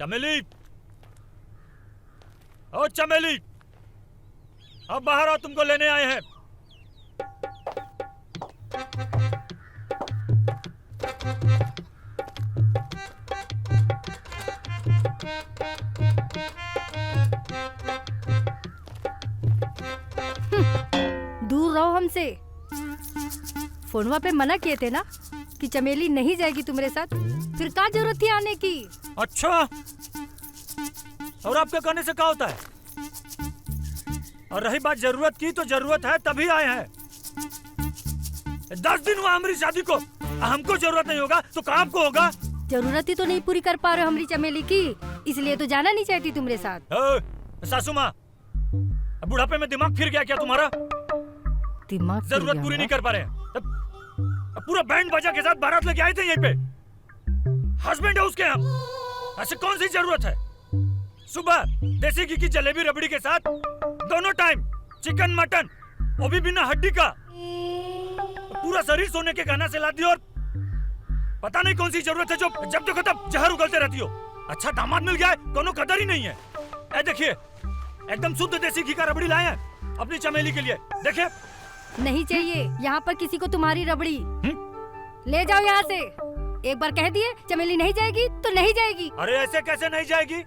चमेली, ओ चमेली, अब बाहर आओ, तुमको लेने आए हैं। दूर रहो हमसे। फोनवा पे मना किए थे ना कि चमेली नहीं जाएगी तुम्हारे साथ, फिर क्या जरूरत थी आने की? अच्छा, और आपके कहने से क्या होता है? और रही बात जरूरत की, तो जरूरत है तभी आए हैं। 10 दिन हुआ हमारी शादी को, हमको जरूरत नहीं होगा तो काम को होगा। जरूरत ही तो नहीं पूरी कर पा रहे हो हमारी चमेली की, इसलिए तो जाना नहीं चाहती तुम्हारे साथ। सासू माँ, बुढ़ापे में दिमाग फिर गया क्या तुम्हारा? दिमाग जरूरत पूरी नहीं कर पा रहे हैं। अब पूरा बैंड बाजा के साथ बारात लेके आए थे यहीं पे। हस्बैंड है उसके हम, ऐसे कौन सी जरूरत है? सुबह देसी घी की जलेबी रबड़ी के साथ दोनों टाइम चिकन मटन, वो भी बिना हड्डी का। पूरा शरीर सोने के गहना से ला दी, और पता नहीं कौन सी जरूरत है जो जब देखो तब जहर उगलते रहती हो। अच्छा दामाद मिल गया है, कोनो कदर ही नहीं है। ए देखिए, एकदम शुद्ध देसी घी का रबड़ी लाए हैं अपनी चमेली के लिए। देखिए, नहीं चाहिए यहाँ पर किसी को तुम्हारी रबड़ी। ले जाओ यहाँ से। एक बार कह दिए चमेली नहीं जाएगी तो नहीं जाएगी। अरे ऐसे कैसे नहीं जाएगी?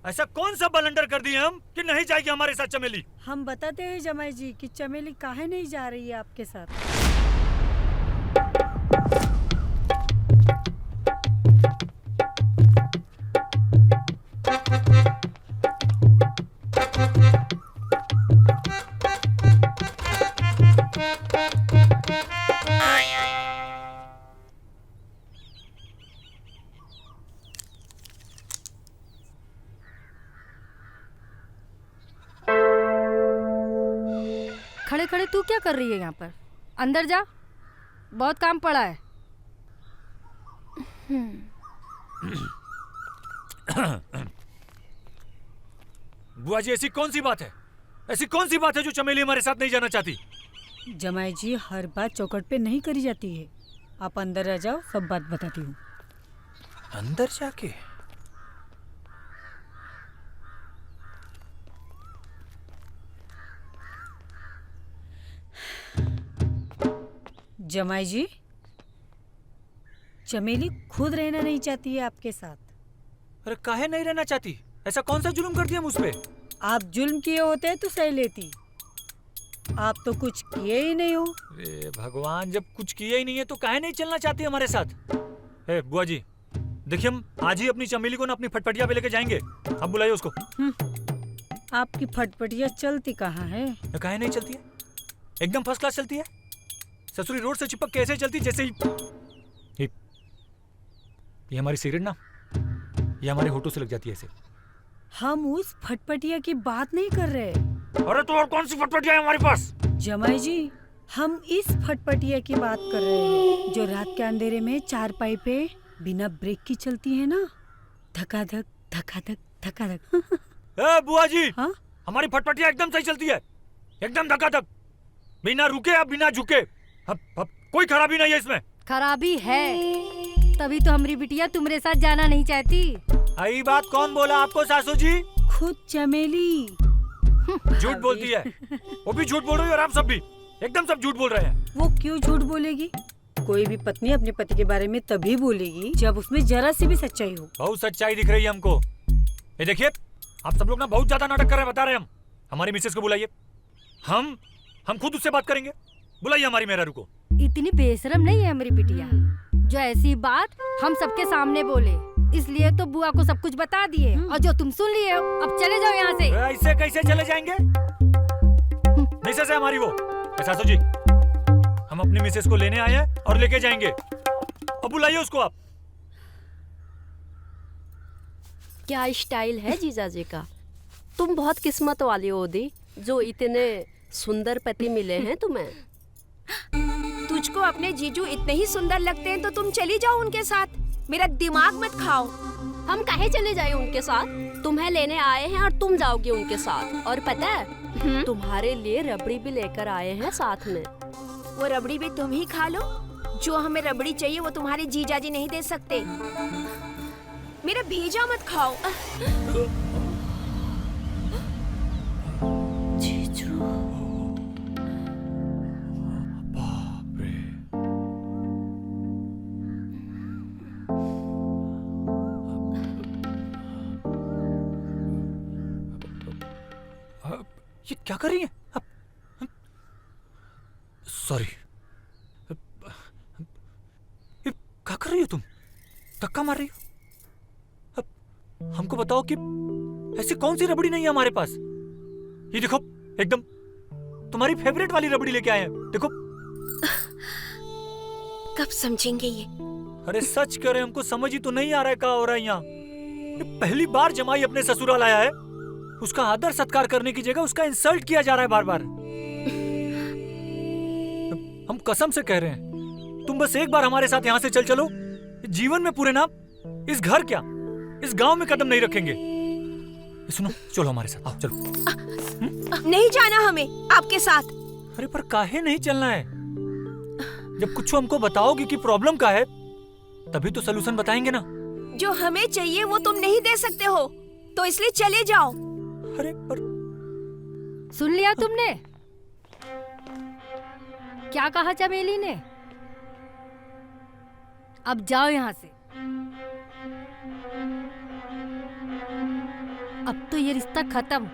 ऐसा कौन सा बलंडर कर दिए हम कि नहीं जाएगी हमारे साथ चमेली? हम बताते हैं जमाई जी कि चमेली काहे नहीं जा रही है आपके साथ। खड़े खड़े तू क्या कर रही है यहाँ पर? अंदर जा, बहुत काम पड़ा है। बुआ जी, ऐसी कौन सी बात है? ऐसी कौन सी बात है जो चमेली हमारे साथ नहीं जाना चाहती? जमाई जी, हर बात चौखट पे नहीं करी जाती है। आप अंदर आ जाओ, सब बात बताती हूँ। अंदर जाके? जमाई जी, चमेली खुद रहना नहीं चाहती है आपके साथ। अरे काहे नहीं रहना चाहती? ऐसा कौन सा जुल्म कर दिया मुझ पे? आप जुल्म किए होते तो सही लेती। आप तो कुछ किए ही नहीं हो। अरे भगवान, जब कुछ किया ही नहीं है तो काहे नहीं चलना चाहती हमारे साथ? ए बुआ जी, देखिए हम आज ही अपनी चमेली को ना अपनी फटफटिया पे लेके जाएंगे। अब बुलाइए उसको। आपकी फटफटिया चलती कहाँ है? काहे नहीं चलती है? एकदम फर्स्ट क्लास चलती है। ससुरी रोड से चिपक के ऐसे चलती जैसे ये हमारी सिगरेट ना, ये हमारे होठों से लग जाती है ऐसे। हम उस फटफटिया की बात नहीं कर रहे। अरे तो और कौन सी फटफटिया है हमारे पास? जमाई जी, हम इस फटफटिया की बात कर रहे हैं जो रात के अंधेरे में चारपाई पे बिना ब्रेक की चलती है ना। धकाधक धकाधक धकाधक। ए बुआ जी, हाँ? हमारी फटफटिया एकदम सही चलती है, एकदम धकाधक, बिना रुके या बिना झुके। अब कोई खराबी नहीं है इसमें। खराबी है, तभी तो हमारी बिटिया तुम्हारे साथ जाना नहीं चाहती। आई बात कौन बोला आपको सासू जी? खुद चमेली। झूठ बोलती है, वो भी झूठ बोल रही है और आप सब भी एकदम सब झूठ बोल रहे हैं। वो क्यों झूठ बोलेगी? कोई भी पत्नी अपने पति के बारे में तभी बोलेगी जब उसमें जरा सी भी सच्चाई हो। बहुत सच्चाई दिख रही है हमको। ये देखिए, आप सब लोग ना बहुत ज्यादा नाटक कर रहे हैं, बता रहे हैं हम। हमारी मिसेस को बुलाइए, हम खुद उससे बात करेंगे। बुलाइए हमारी मेहरारू को। इतनी बेशरम नहीं है हमारी बिटिया जो ऐसी बात हम सबके सामने बोले, इसलिए तो बुआ को सब कुछ बता दिए और जो तुम सुन लिए हो। अब चले जाओ यहाँ से। ऐसे कैसे चले जाएंगे? मिसेस है हमारी वो। सासू जी, हम अपनी मिसेस को लेने आए हैं और लेके जाएंगे। अब बुलाइए उसको आप। क्या स्टाइल है जीजाजी का। तुम बहुत किस्मत वाली हो दी, जो इतने सुंदर पति मिले हैं तुम्हें। तुझको अपने जीजू इतने ही सुंदर लगते हैं तो तुम चली जाओ उनके साथ। मेरा दिमाग मत खाओ। हम काहे चले जाए उनके साथ? तुम्हें लेने आए हैं और तुम जाओगे उनके साथ। और पता है, तुम्हारे लिए रबड़ी भी लेकर आए हैं साथ में। वो रबड़ी भी तुम ही खा लो। जो हमें रबड़ी चाहिए वो तुम्हारे जीजाजी नहीं दे सकते। मेरा भेजा मत खाओ। जीजू बाप रे। ये क्या कर रही है? सॉरी, ये क्या कर रही हो तुम? धक्का मार रही हो? हमको बताओ कि ऐसी कौन सी रबड़ी नहीं है हमारे पास? ये देखो, एकदम तुम्हारी फेवरेट वाली रबड़ी लेके आए हैं। देखो। कब समझेंगे ये? अरे सच कह रहे, हमको समझ ही तो नहीं आ रहा है क्या हो रहा है यहाँ। ये पहली बार जमाई अपने ससुराल आया है, उसका आदर सत्कार करने की जगह उसका इंसल्ट किया जा रहा है बार बार। हम कसम से कह रहे हैं, तुम बस एक बार हमारे साथ यहाँ से चल चलो, जीवन में पूरे ना इस घर क्या इस गांव में कदम नहीं रखेंगे। सुनो, चलो हमारे साथ, आओ चलो। नहीं जाना हमें आपके साथ। अरे पर काहे नहीं चलना है? जब कुछ हमको बताओगी कि प्रॉब्लम का है, तभी तो सलूशन बताएंगे ना। जो हमें चाहिए वो तुम नहीं दे सकते हो, तो इसलिए चले जाओ। अरे पर सुन लिया तुमने क्या कहा चमेली ने? अब जाओ यहाँ से। अब तो ये रिश्ता खत्म,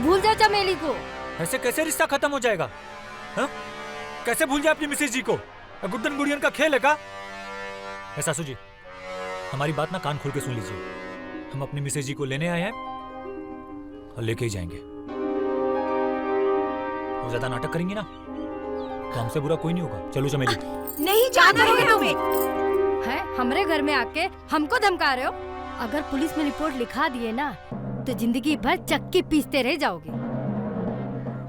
भूल जाओ चमेली को। ऐसे कैसे रिश्ता खत्म हो जाएगा? हा? कैसे भूल जाए अपनी मिसेज जी को? गुड्डन गुड़ियन का खेल है का? सासू जी, हमारी बात ना कान खोल के सुन लीजिए। हम अपनी मिसेज जी को लेने आए हैं और लेके ही जाएंगे। वो ज्यादा नाटक करेंगी ना तो हमसे बुरा कोई नहीं होगा। चलो चमेली। नहीं जाना है हमें। है हमरे घर में आके हमको धमका रहे हो? अगर पुलिस में रिपोर्ट लिखा दिए ना तो जिंदगी भर चक्की पीसते रह जाओगे।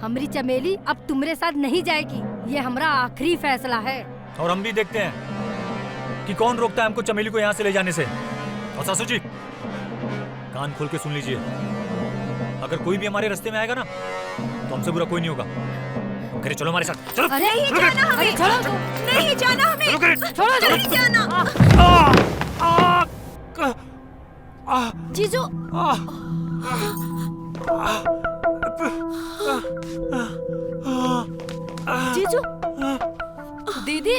हमारी चमेली अब तुम्हारे साथ नहीं जाएगी, ये हमारा आखिरी फैसला है। और हम भी देखते हैं कि कौन रोकता है हमको चमेली को यहाँ से ले जाने से। और सासू जी, कान खोल के सुन लीजिए, अगर कोई भी हमारे रास्ते में आएगा ना तो हमसे बुरा कोई नहीं होगा। करे चलो हमारे साथ, चलो। अरे नहीं जाना हमें। छोड़ो, नहीं जाना हमें। छोड़ो, नहीं जाना। जीजू। जीजू। दीदी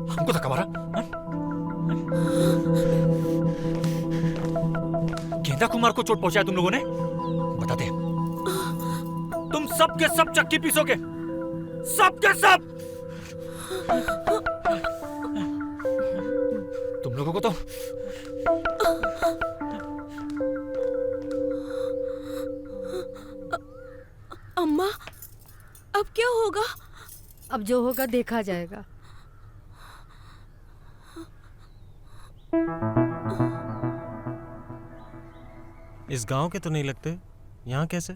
हमको धक्का मारा? गेंदा कुमार को चोट पहुंचाया तुम लोगों ने? बताते हैं, तुम सब के सब चक्की पीसोगे, सब के सब। तुम लोगों को तो अम्मा, अब क्या होगा? अब जो होगा देखा जाएगा। इस गांव के तो नहीं लगते, यहाँ कैसे?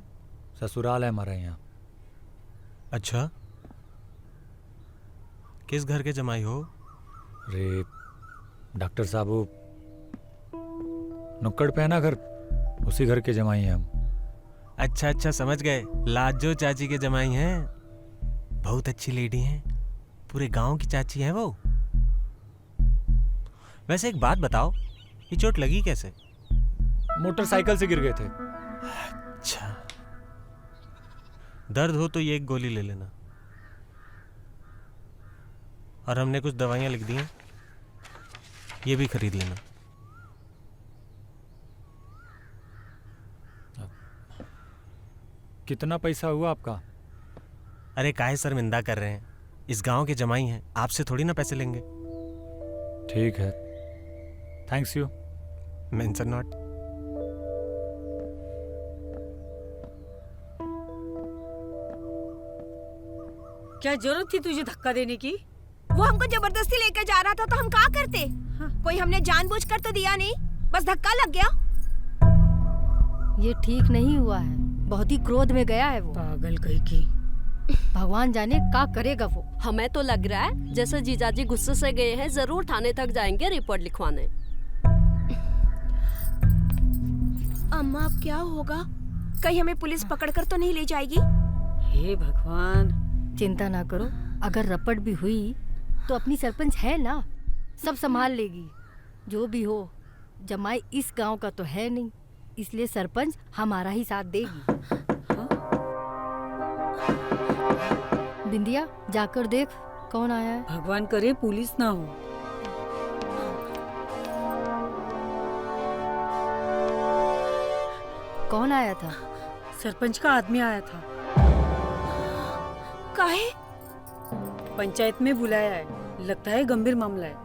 ससुराल है हमारा यहाँ। अच्छा, किस घर के जमाई हो? अरे डॉक्टर साहब, वो नुक्कड़ पे है ना घर, उसी घर के जमाई हैं हम। अच्छा अच्छा, समझ गए, लाजो चाची के जमाई हैं। बहुत अच्छी लेडी हैं, पूरे गांव की चाची हैं वो। वैसे एक बात बताओ, ये चोट लगी कैसे? मोटरसाइकिल से गिर गए थे। अच्छा, दर्द हो तो ये एक गोली ले लेना, और हमने कुछ दवाइयां लिख दी हैं, ये भी खरीद लेना। कितना पैसा हुआ आपका? अरे काहे शर्मिंदा कर रहे हैं, इस गांव के जमाई हैं, आपसे थोड़ी ना पैसे लेंगे। ठीक है, थैंक्स यू। Mention not. क्या जरूरत थी तुझे धक्का देने की? वो हमको जबरदस्ती लेकर जा रहा था तो हम क्या करते? कोई हमने जानबूझकर तो दिया नहीं, बस धक्का लग गया। ये ठीक नहीं हुआ है, बहुत ही क्रोध में गया है वो। पागल कहीं की। भगवान जाने क्या करेगा वो। हमें तो लग रहा है जैसे जीजाजी गुस्से से गए हैं, जरूर थाने तक जाएंगे रिपोर्ट लिखवाने। अम्मा, अब क्या होगा? कहीं हमें पुलिस पकड़कर तो नहीं ले जाएगी? हे भगवान। चिंता ना करो, अगर रपट भी हुई तो अपनी सरपंच है ना, सब संभाल लेगी। जो भी हो, जमाई इस गांव का तो है नहीं, इसलिए सरपंच हमारा ही साथ देगी। बिंदिया, जाकर देख कौन आया है। भगवान करे पुलिस ना हो। कौन आया था? सरपंच का आदमी आया था, काहे? पंचायत में बुलाया है, लगता है गंभीर मामला है।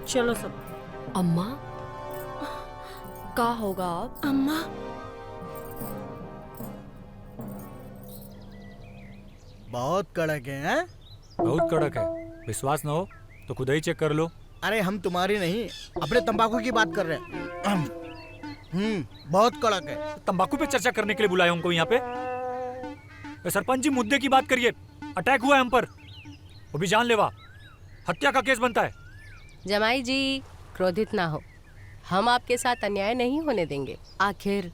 चलो सब। अम्मा का होगा अब? अम्मा, बहुत कड़क है, हैं? बहुत कड़क है। विश्वास ना हो तो खुद ही चेक कर लो। अरे हम तुम्हारी नहीं, अपने तंबाकू की बात कर रहे हैं। बहुत कड़क है। तंबाकू पे चर्चा करने के लिए बुलाया उनको यहाँ पे? सरपंच जी, मुद्दे की बात करिए। अटैक हुआ है हम पर, वो भी जानलेवा, हत्या का केस बनता है। जमाई जी, क्रोधित ना हो, हम आपके साथ अन्याय नहीं होने देंगे। आखिर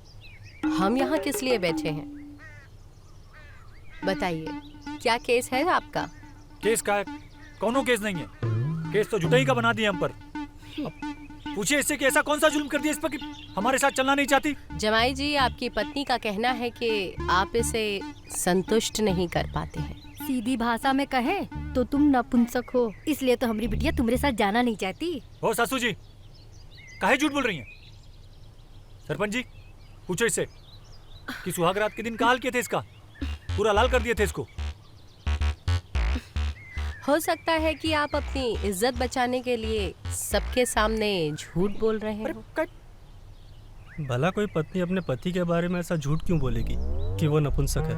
हम यहाँ किस लिए बैठे हैं? बताइए, क्या केस है आपका? केस का है? कौनो केस नहीं है। केस तो जुटाई का बना दिया हम पर। पूछिए इससे कि ऐसा कौन सा जुल्म कर दिया इस पर कि हमारे साथ चलना नहीं चाहती। जमाई जी, आपकी पत्नी का कहना है कि आप इसे संतुष्ट नहीं कर पाते हैं। सीधी भाषा में कहे तो तुम नपुंसक हो, इसलिए तो हमारी बिटिया तुम्हारे साथ जाना नहीं चाहती। हो सासू जी, काहे झूठ बोल रही हैं? सरपंच जी, पूछो इससे कि सुहाग रात के दिन का हाल किए थे इसका, पूरा लाल कर दिए थे इसको। हो सकता है कि आप अपनी इज्जत बचाने के लिए सबके सामने झूठ बोल रहे हो। भला कोई पत्नी अपने पति के बारे में ऐसा झूठ क्यों बोलेगी कि वो नपुंसक है?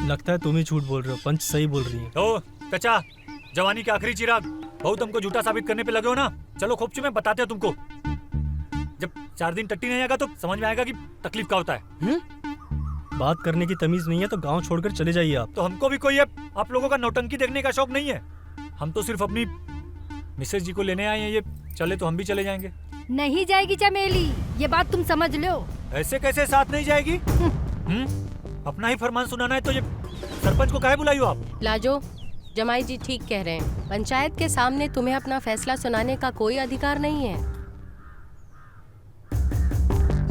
लगता है तुम ही झूठ बोल रहे हो, पंच सही बोल रही है। ओ चाचा, जवानी के आखिरी चिराग, बहुत हमको झूठा साबित करने पे लगे हो ना। चलो खोपची में बताते हैं तुमको। जब 4 दिन टट्टी नहीं आएगा तो समझ में आएगा कि तकलीफ क्या होता है। बात करने की तमीज नहीं है तो गांव छोड़कर चले जाइए आप। तो हमको भी कोई आप लोगों का नौटंकी देखने का शौक नहीं है। हम तो सिर्फ अपनी मिसेज जी को लेने आए हैं। ये चले तो हम भी चले जाएंगे। नहीं जाएगी चमेली, ये बात तुम समझ लो। ऐसे कैसे साथ नहीं जाएगी? अपना ही फरमान सुनाना है तो ये सरपंच को काहे बुलाई हो आप? लाजो, जमाई जी ठीक कह रहे हैं। पंचायत के सामने तुम्हें अपना फैसला सुनाने का कोई अधिकार नहीं है।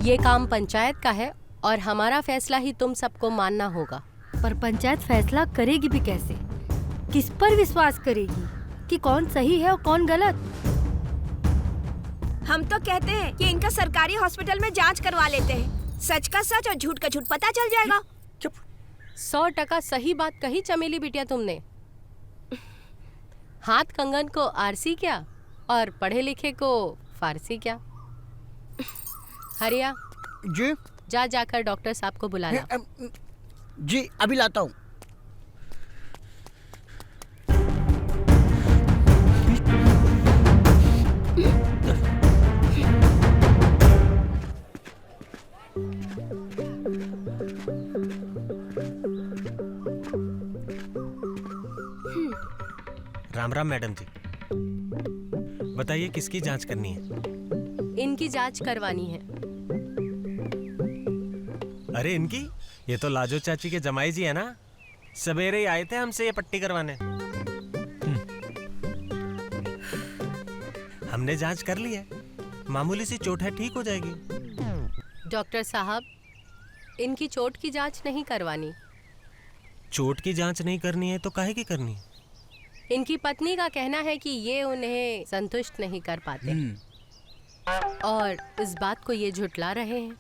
ये काम पंचायत का है और हमारा फैसला ही तुम सबको मानना होगा। पर पंचायत फैसला करेगी भी कैसे? किस पर विश्वास करेगी कि कौन सही है और कौन गलत? हम तो कहते हैं कि इनका सरकारी हॉस्पिटल में जांच करवा लेते हैं। सच का सच और झूठ का झूठ पता चल जाएगा। 100% सही बात कही चमेली बिटिया तुमने। हाथ कंगन को आरसी क्या और पढ़े लिखे को फारसी क्या। हरिया जी जाकर डॉक्टर साहब को बुला ला। जी अभी लाता हूँ। राम राम मैडम जी, बताइए किसकी जांच करनी है? इनकी जांच करवानी है। अरे इनकी? ये तो लाजो चाची के जमाई जी है ना, सवेरे ही आए थे हमसे ये पट्टी करवाने। हमने जांच कर ली है, मामूली सी चोट है, ठीक हो जाएगी। डॉक्टर साहब, इनकी चोट की जांच नहीं करवानी। चोट की जांच नहीं करनी है तो काहे की करनी है? इनकी पत्नी का कहना है कि ये उन्हें संतुष्ट नहीं कर पाते और इस बात को ये झुठला रहे हैं।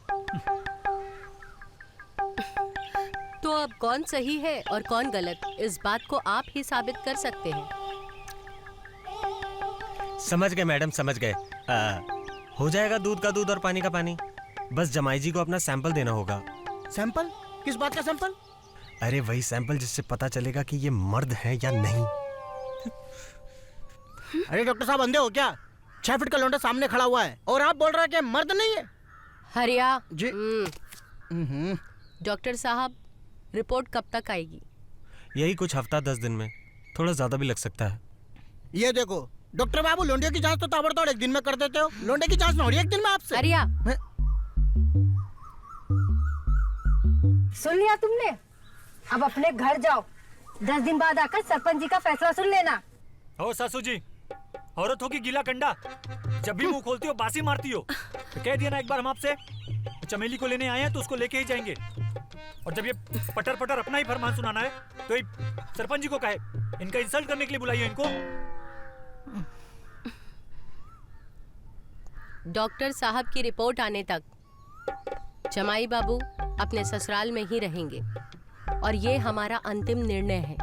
तो अब कौन सही है और कौन गलत, इस बात को आप ही साबित कर सकते हैं। समझ गए मैडम, समझ गए। हो जाएगा, दूध का दूध और पानी का पानी। बस जमाई जी को अपना सैंपल देना होगा। सैंपल? किस बात का सैंपल? अरे वही सैंपल जिससे पता चलेगा कि ये मर्द है या नहीं। अरे डॉक्टर साहब अंधे हो क्या? 6 फीट का लौंडा सामने खड़ा हुआ है और आप बोल रहे हैं कि मर्द नहीं है। हरिया जी। डॉक्टर साहब, रिपोर्ट कब तक आएगी? यही कुछ हफ्ता 10 दिन में, थोड़ा ज्यादा भी लग सकता है। ये देखो डॉक्टर बाबू, लोंडे की जांच तो ताबड़तोड़ एक दिन में कर देते हो। लोंडे की जांच ना हो रही एक दिन में आपसे। हरिया, सुन लिया तुमने? अब अपने घर जाओ 10 दिन बाद आकर सरपंच जी का फैसला सुन लेना। ओ सासू जी, औरत हो कि गीला कंडा, जब भी मुंह खोलती हो बासी मारती हो। तो कह दिया ना एक बार हम आपसे, चमेली को लेने आए हैं तो उसको लेके ही जाएंगे। और जब ये पटर पटर अपना ही फरमान सुनाना है तो ये सरपंच जी को कहे, इनका इंसल्ट करने के लिए बुलाइए इनको। डॉक्टर साहब की रिपोर्ट आने तक जमाई बाबू अपने ससुराल में ही रहेंगे और ये हमारा अंतिम निर्णय है।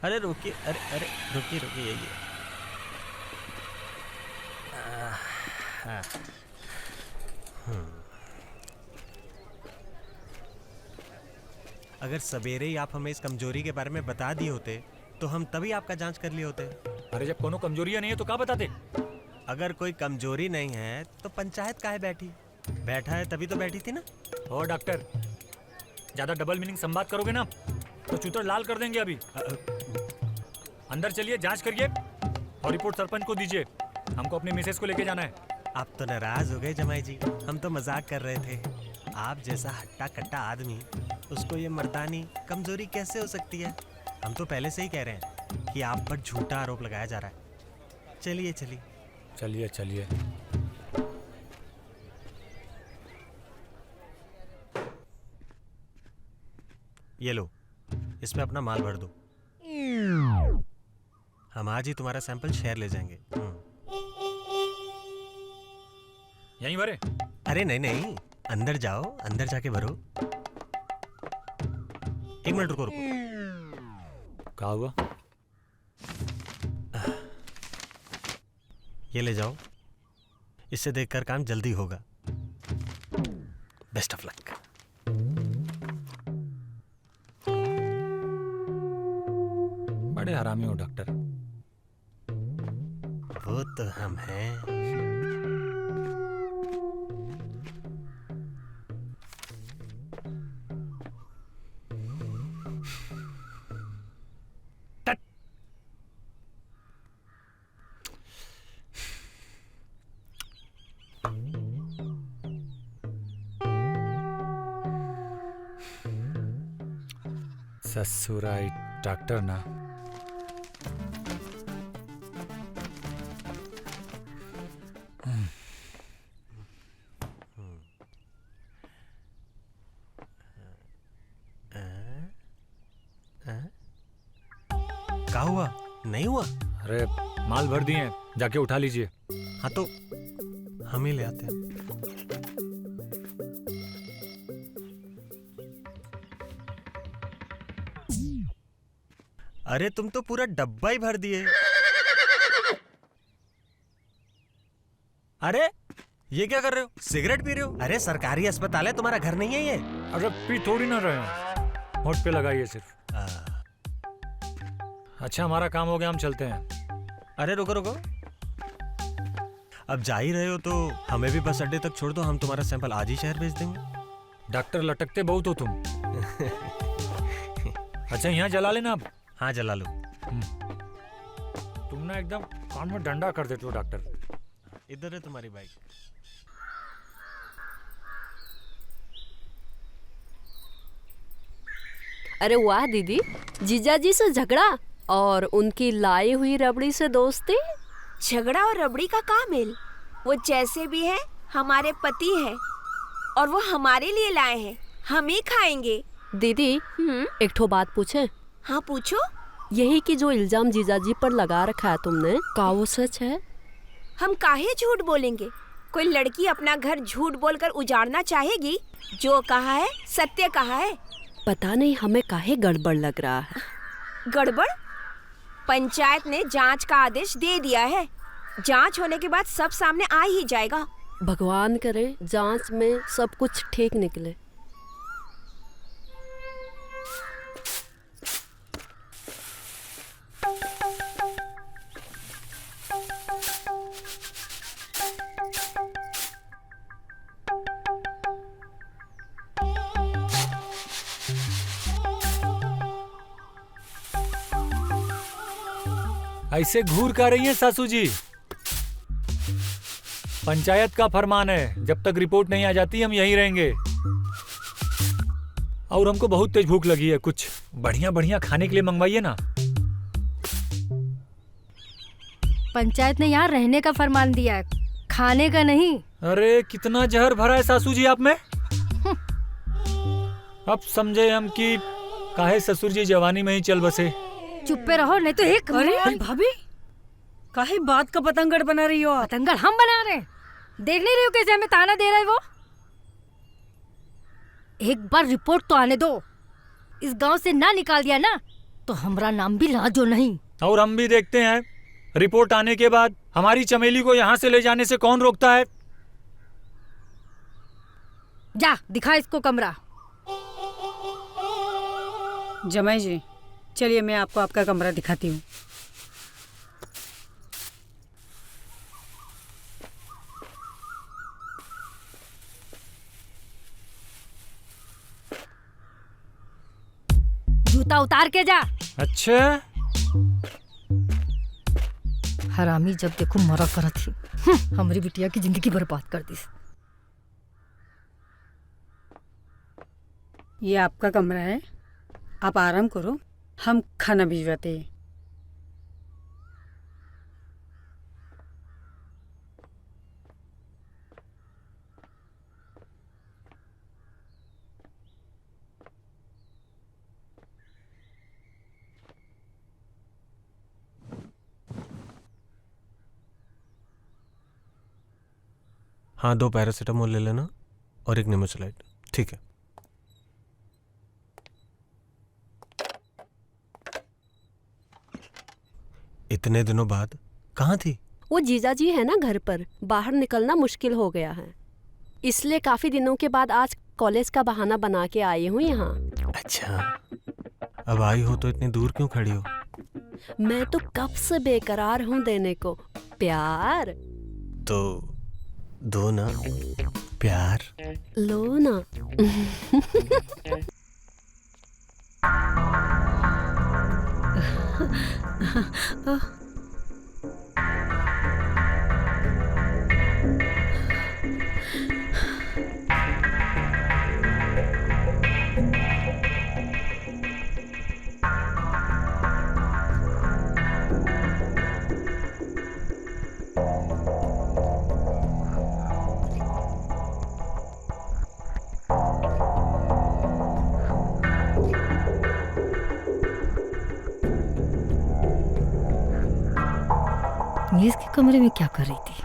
अरे रुकिए, अरे रुकिए यही है। हाँ। अगर सवेरे ही आप हमें इस कमजोरी के बारे में बता दिए होते तो हम तभी आपका जांच कर लिए होते। अरे जब कोनो कमजोरियां नहीं है तो क्या बताते? अगर कोई कमजोरी नहीं है तो पंचायत काहे बैठी? बैठा है तभी तो बैठी थी ना। ओ डॉक्टर, ज्यादा डबल मीनिंग संवाद करोगे ना तो चूतर लाल कर देंगे अभी। अंदर चलिए, जांच करिए और रिपोर्ट सरपंच को दीजिए। हमको अपनी मिसेस को लेके जाना है। आप तो नाराज हो गए जमाई जी, हम तो मजाक कर रहे थे। आप जैसा हट्टा कट्टा आदमी, उसको ये मर्दानी कमजोरी कैसे हो सकती है? हम तो पहले से ही कह रहे हैं कि आप पर झूठा आरोप लगाया जा रहा है। चलिए चलिए चलिए चलिए। ये लो, इसमें अपना माल भर दो। हम आज ही तुम्हारा सैंपल शहर ले जाएंगे। यहीं भरे? अरे नहीं, अंदर जाओ, अंदर जाके भरो। एक मिनट रुको। क्या हुआ? ये ले जाओ, इससे देखकर काम जल्दी होगा। Best of luck. बड़े हरामी हो डॉक्टर। वो तो हम हैं। ससुराई डॉक्टर ना। क्या हुआ? नहीं हुआ? अरे माल भर दिए हैं, जाके उठा लीजिए। हाँ तो हम ही ले आते हैं। अरे तुम तो पूरा डब्बा ही भर दिए। अरे ये क्या कर रहे हो? सिगरेट पी रहे हो? अरे सरकारी अस्पताल है, तुम्हारा घर नहीं है ये। अरे पी थोड़ी ना रहे हैं, होठ पे लगाइए सिर्फ। अच्छा हमारा काम हो गया, हम चलते हैं। अरे रुको रुको, अब जा ही रहे हो तो हमें भी बस अड्डे तक छोड़ दो, हम तुम्हारा सैंपल आज ही शहर भेज देंगे। डॉक्टर लटकते बहुत हो तुम। अच्छा यहाँ जला लेना अब। हाँ जला लो। तुम ना एकदम कान में डंडा कर देते हो डॉक्टर। इधर है तुम्हारी बाइक। अरे वाह दीदी, जीजाजी से झगड़ा और उनकी लाई हुई रबड़ी से दोस्ती। झगड़ा और रबड़ी का का मेल? वो जैसे भी है हमारे पति हैं और वो हमारे लिए लाए हैं, हम ही खाएंगे। दीदी एक ठो बात पूछे? हाँ पूछो। यही कि जो इल्जाम जीजाजी पर लगा रखा है तुमने, का वो सच है? हम काहे झूठ बोलेंगे? कोई लड़की अपना घर झूठ बोलकर उजाड़ना चाहेगी? जो कहा है सत्य कहा है। पता नहीं हमें काहे गड़बड़ लग रहा है। गड़बड़? पंचायत ने जांच का आदेश दे दिया है, जांच होने के बाद सब सामने आ ही जाएगा। भगवान करे जांच में सब कुछ ठीक निकले। ऐसे घूर कर रही हैं सासू जी? पंचायत का फरमान है, जब तक रिपोर्ट नहीं आ जाती हम यहीं रहेंगे। और हमको बहुत तेज भूख लगी है, कुछ बढ़िया बढ़िया खाने के लिए मंगवाइए ना। पंचायत ने यहाँ रहने का फरमान दिया है, खाने का नहीं। अरे कितना जहर भरा है सासू जी आप में। अब समझे हम कि काहे ससुर जी जवानी में ही चल बसे। चुप पे रहो नहीं तो एक। अरे भाभी, काहे बात का पतंगड़ बना रही हो आप? पतंगड़ हम बना रहे हैं, देख नहीं रही हो कैसे हमें ताना दे रहा है वो। एक बार रिपोर्ट तो आने दो, इस गांव से ना निकाल दिया ना तो हमारा नाम भी लाजो नहीं। और हम भी देखते हैं रिपोर्ट आने के बाद हमारी चमेली को यहाँ से ले जाने से कौन रोकता है। जा दिखा इसको कमरा। जमाई जी चलिए मैं आपको आपका कमरा दिखाती हूँ। जूता उतार के जा। अच्छा हरामी जब देखो मरा करत थी। हमारी बिटिया की जिंदगी बर्बाद कर दी। ये आपका कमरा है, आप आराम करो, हम खाना भिजवाते हैं। हाँ 2 पैरासीटामोल ले लेना और 1 नेमोसिलाइड। ठीक है। इतने दिनों बाद कहाँ थी? वो जीजा जी है ना घर पर, बाहर निकलना मुश्किल हो गया है, इसलिए काफी दिनों के बाद आज कॉलेज का बहाना बना के आई हूँ यहाँ। अच्छा, अब आई हो तो इतनी दूर क्यों खड़ी हो? मैं तो कब से बेकरार हूँ देने को प्यार। तो दो ना प्यार। लो ना। ये इसके कमरे में क्या कर रही थी?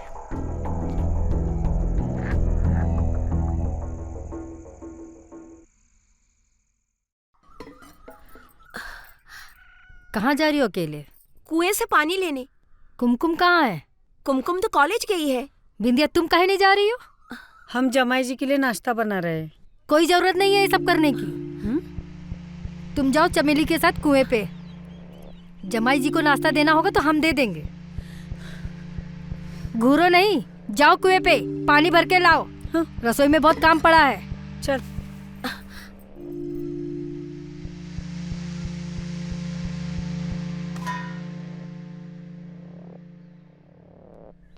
कहाँ जा रही हो अकेले? कुएं से पानी लेने। कुमकुम कहाँ है? कुमकुम तो कॉलेज गई है। बिंदिया तुम काहे नहीं जा रही हो? हम जमाई जी के लिए नाश्ता बना रहे हैं। कोई जरूरत नहीं है ये सब करने की। तुम जाओ चमेली के साथ कुएं पे, जमाई जी को नाश्ता देना होगा तो हम दे देंगे। घूरो नहीं, जाओ कुएं पे पानी भर के लाओ। रसोई में बहुत काम पड़ा है। चल।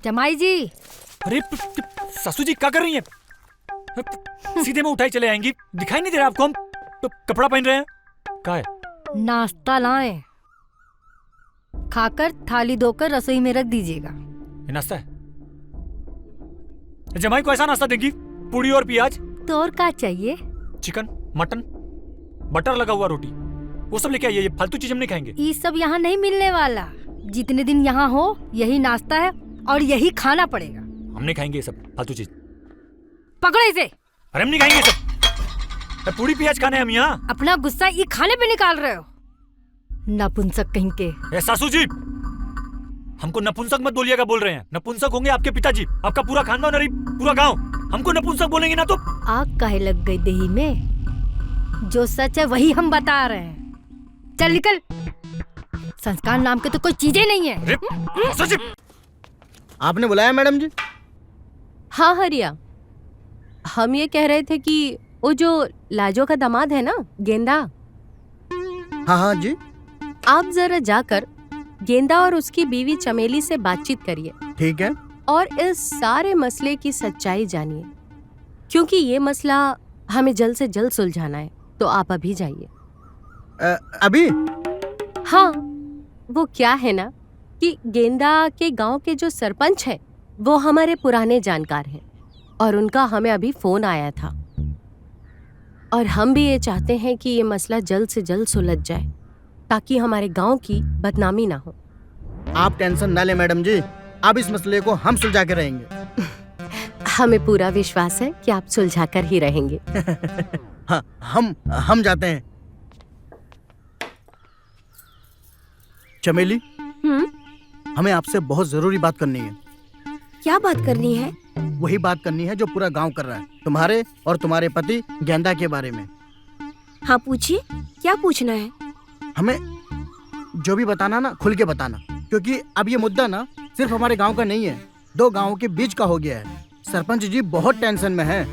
जमाई जी। अरे सासू जी क्या कर रही हैं? सीधे में उठाई चले आएंगी, दिखाई नहीं दे रहा आपको हम कपड़ा पहन रहे हैं? क्या है? नाश्ता लाएं, खाकर थाली धोकर रसोई में रख दीजिएगा। ये नाश्ता है? जमाई को ऐसा नाश्ता देंगी? पूड़ी और प्याज? तो और क्या चाहिए? चिकन, मटन, बटर लगा हुआ रोटी, वो सब लेके आइए। ये फालतू चीज हम नहीं खाएंगे। ये सब यहाँ नहीं मिलने वाला। जितने दिन यहाँ हो यही नाश्ता है और यही खाना पड़ेगा। हम नहीं खाएंगे ये सब फालतू चीज। पकड़ो इसे। अरे हम नहीं खाएंगे ये सब। पूड़ी प्याज खाने हम यहाँ। अपना गुस्सा ये खाने पे निकाल रहे हो, नपुंसक कहीं के। सासू जी हमको नपुंसक मत बोलिएगा, बोल रहे हैं। नपुंसक होंगे आपके पिताजी, आपका पूरा खानदान और पूरा गांव। हमको नपुंसक बोलेंगे ना तो आग काहे लग गई दही में? जो सच है वही हम बता रहे हैं। चल निकल। संस्कार नाम के तो कोई चीजें नहीं है। आपने बुलाया मैडम जी? हाँ हरिया, हम ये कह रहे थे कि वो जो लाजो का दामाद है ना, गेंदा, हाँ हाँ जी। आप जरा जाकर गेंदा और उसकी बीवी चमेली से बातचीत करिए ठीक है। और इस सारे मसले की सच्चाई जानिए, क्योंकि ये मसला हमें जल्द से जल्द सुलझाना है। तो आप अभी जाइए। अभी? हाँ, वो क्या है ना कि गेंदा के गांव के जो सरपंच है वो हमारे पुराने जानकार हैं और उनका हमें अभी फोन आया था, और हम भी ये चाहते हैं कि ये मसला जल्द से जल्द सुलझ जाए ताकि हमारे गांव की बदनामी ना हो। आप टेंशन ना ले मैडम जी, अब इस मसले को हम सुलझा के रहेंगे। हमें पूरा विश्वास है कि आप सुलझा कर ही रहेंगे। हाँ, हम जाते हैं। चमेली, हमें आपसे बहुत जरूरी बात करनी है। क्या बात करनी है? वही बात करनी है जो पूरा गांव कर रहा है, तुम्हारे और तुम्हारे पति गेंदा के बारे में। हाँ पूछिए, क्या पूछना है? हमें जो भी बताना ना खुल के बताना, क्योंकि अब ये मुद्दा ना सिर्फ हमारे गांव का नहीं है, 2 गांवों के बीच का हो गया है। सरपंच जी बहुत टेंशन में हैं,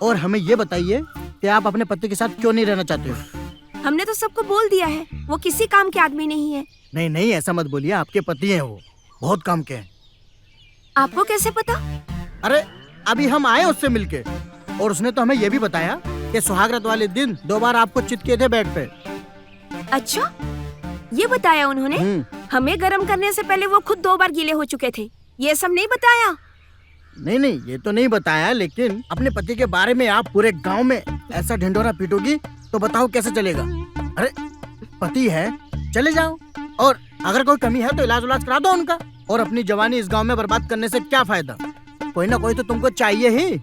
और हमें ये बताइए कि आप अपने पति के साथ क्यों नहीं रहना चाहते हो? हमने तो सबको बोल दिया है, वो किसी काम के आदमी नहीं है। नहीं नहीं, ऐसा मत बोलिए, आपके पति हैं, वो बहुत काम के हैं। आपको कैसे पता? अरे अभी हम आए उससे मिलके, और उसने तो हमें ये भी बताया कि सुहागरात वाले दिन 2 बार आपको चित किए थे बेड पे। अच्छा, ये बताया उन्होंने? हमें गरम करने से पहले वो खुद 2 बार गीले हो चुके थे, ये सब नहीं बताया? नहीं नहीं, ये तो नहीं बताया, लेकिन अपने पति के बारे में आप पूरे गांव में ऐसा ढिंढोरा पीटोगी तो बताओ कैसे चलेगा? अरे पति है, चले जाओ, और अगर कोई कमी है तो इलाज करा दो उनका, और अपनी जवानी इस गांव में बर्बाद करने से क्या फायदा? कोई ना कोई तो तुमको चाहिए ही।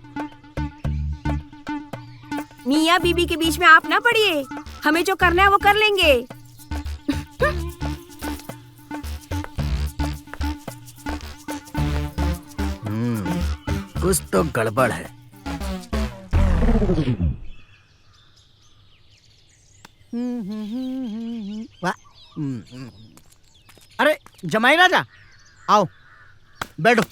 मियाँ बीबी के बीच में आप ना पड़िए, हमें जो करना है वो कर लेंगे। कुछ तो गड़बड़ है। अरे जमाई राजा, आओ बैठो।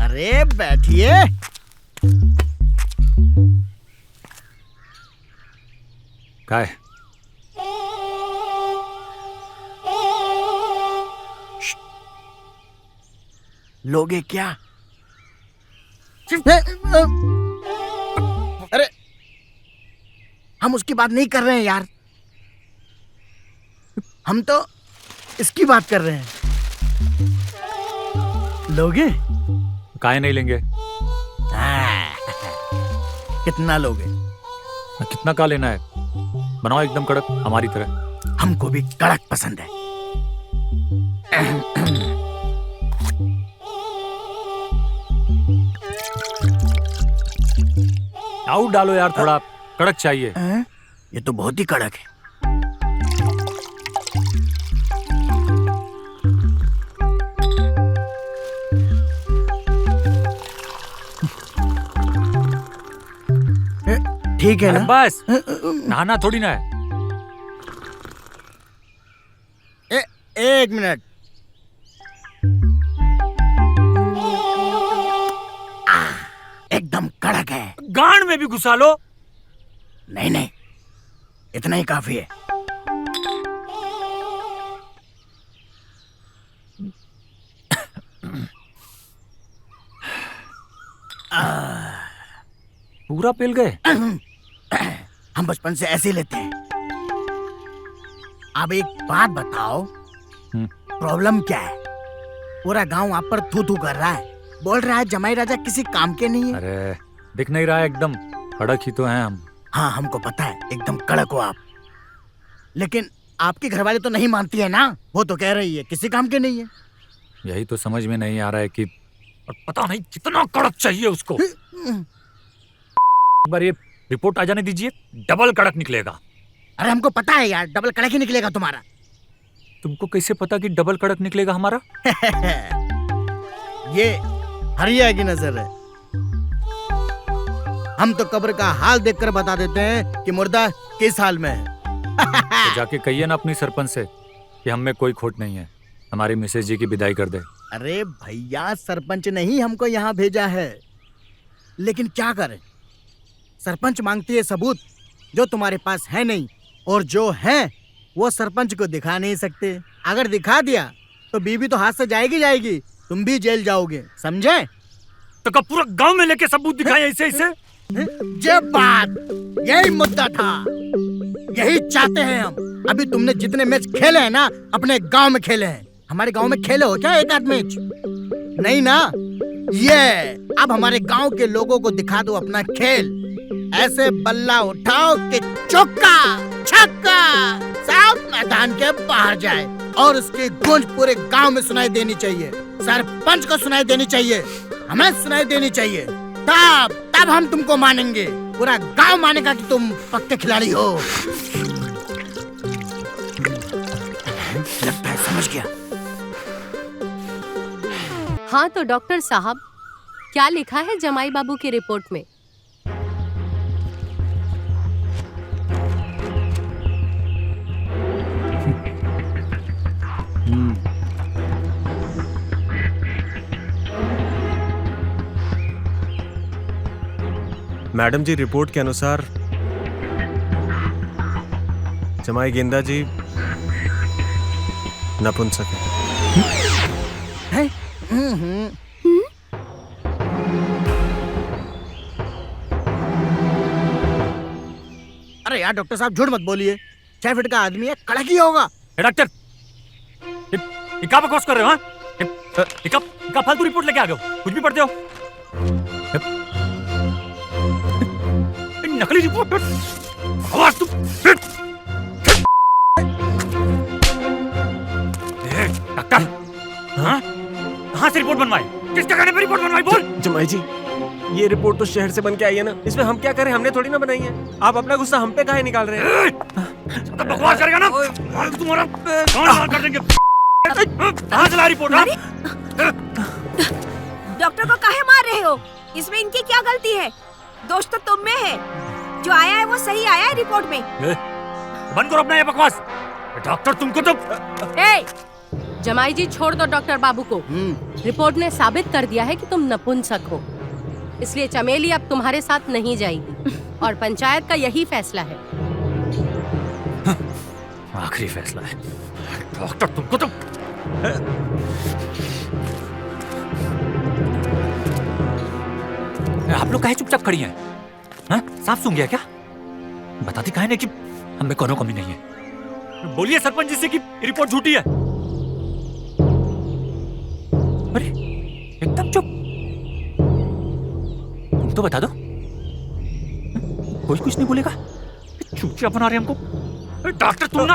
अरे बैठिए। काय लोगे क्या? अरे हम उसकी बात नहीं कर रहे हैं यार, हम तो इसकी बात कर रहे हैं। लोगे? काय नहीं लेंगे? कितना लोगे? कितना का लेना है? बनाओ एकदम कड़क, हमारी तरह। हमको भी कड़क पसंद है। आउट डालो यार, थोड़ा कड़क चाहिए। ये तो बहुत ही कड़क है। ठीक है ना? बस नहाना थोड़ी ना है। एक मिनट। एकदम कड़क है। गांड में भी घुसा लो। नहीं नहीं, इतना ही काफी है। पूरा पिल गए? हम बचपन से ऐसे ही लेते हैं। अब एक बात बताओ, प्रॉब्लम क्या है? पूरा गांव आप पर थू थू कर रहा है, बोल रहा है जमाई राजा किसी काम के नहीं है। अरे दिख नहीं रहा है? एकदम कड़क ही तो हैं हम। हाँ हमको पता है, एकदम कड़क हो आप, लेकिन आपकी घरवाली तो नहीं मानती है ना। वो तो कह रही है किसी काम के नहीं है। यही तो समझ में नहीं आ रहा है कि और पता नहीं कितना कड़क चाहिए उसको। एक बार ये रिपोर्ट आ जाने दीजिए, डबल कड़क निकलेगा। अरे हमको पता है यार, डबल कड़क ही निकलेगा तुम्हारा। तुमको कैसे पता कि डबल कड़क निकलेगा हमारा? ये हरिया की नजर है। हम तो कब्र का हाल देखकर बता देते हैं कि मुर्दा किस हाल में है। तो जाके कहिए ना अपनी सरपंच से कि हम में कोई खोट नहीं है, हमारी मिसेज जी की विदाई कर दे। अरे भैया, सरपंच ने ही हमको यहाँ भेजा है, लेकिन क्या करें, सरपंच मांगती है सबूत जो तुम्हारे पास है नहीं, और जो है वो सरपंच को दिखा नहीं सकते। अगर दिखा दिया तो बीवी तो हाथ से जाएगी जाएगी, तुम भी जेल जाओगे, समझे? तो कब पूरा गांव में लेके सबूत दिखाए ऐसे ऐसे? ये बात, यही मुद्दा था, यही चाहते हैं हम। अभी तुमने जितने मैच खेले हैं ना, अपने गांव में खेले हैं। हमारे गांव में खेले हो क्या एक आध मैच? नहीं ना। ये अब हमारे गांव के लोगों को दिखा दो अपना खेल। ऐसे बल्ला उठाओ कि चौका छक्का सब मैदान के बाहर जाए और उसकी गूंज पूरे गांव में सुनाई देनी चाहिए। सरपंच को सुनाई देनी चाहिए, हमें सुनाई देनी चाहिए। तब हम तुमको मानेंगे, पूरा गांव मानेगा कि तुम पक्के खिलाड़ी हो। लगता है समझ गया। हाँ तो डॉक्टर साहब, क्या लिखा है जमाई बाबू की रिपोर्ट में? मैडम जी, रिपोर्ट के अनुसार जमाई गेंदा जी नपुंसक है। अरे यार डॉक्टर साहब, झूठ मत बोलिए। 6 फीट का आदमी है, कड़क ही होगा। डॉक्टर, ये क्या बकवास कर रहे हो? हाँ, ये क्या फालतू रिपोर्ट लेके आ गए हो? कुछ भी पढ़ते हो? नकली रिपोर्ट, आवाज तुम। डॉक्टर, हाँ, कहाँ से रिपोर्ट बनवाई? किसके कहने पे रिपोर्ट बनवाई? बोल। जमाई जी, ये रिपोर्ट तो शहर से बन के आई है ना, इसमें हम क्या करें? हमने थोड़ी ना बनाई है। आप अपना गुस्सा हम पे काहे निकाल रहे हैं? तो बकवास करेगा ना, तुम्हारा कौन कर देंगे। कहाँ से ला रिपोर्ट? डॉक्टर को काहे मार रहे हो? इसमें इनकी क्या गलती है? दोष तो तुम में है। जो आया है वो सही आया है रिपोर्ट में। बंद करो अपना ये बकवास। डॉक्टर तुमको तो जमाई जी छोड़ दो डॉक्टर बाबू को। रिपोर्ट ने साबित कर दिया है कि तुम नपुंसक हो, इसलिए चमेली अब तुम्हारे साथ नहीं जाएगी और पंचायत का यही फैसला है। आखिरी फैसला है। डॉक्टर तुमको तो आप लोग काहे चुपचाप खड़ी हैं? हाँ? साफ सूंघ गया क्या? बताती काहे नहीं कि हमें कोनो कमी नहीं है? बोलिए सरपंच जी से कि रिपोर्ट झूठी है। अरे एकदम चुप। तुम तो बता दो। कोई कुछ नहीं बोलेगा? चुपचाप बना रहे हमको। डॉक्टर तुम ना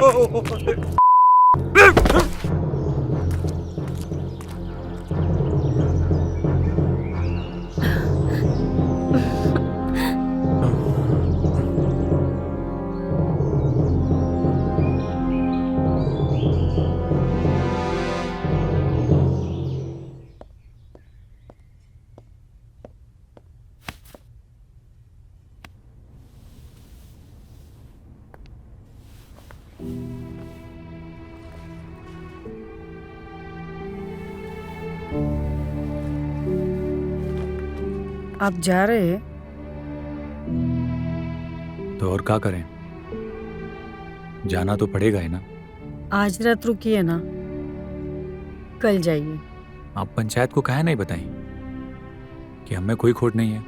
आप जा रहे हैं तो और क्या करें? जाना तो पड़ेगा ही ना। आज रात रुकिए ना, कल जाइए। आप पंचायत को काहे नहीं बताई कि हमें कोई खोट नहीं है?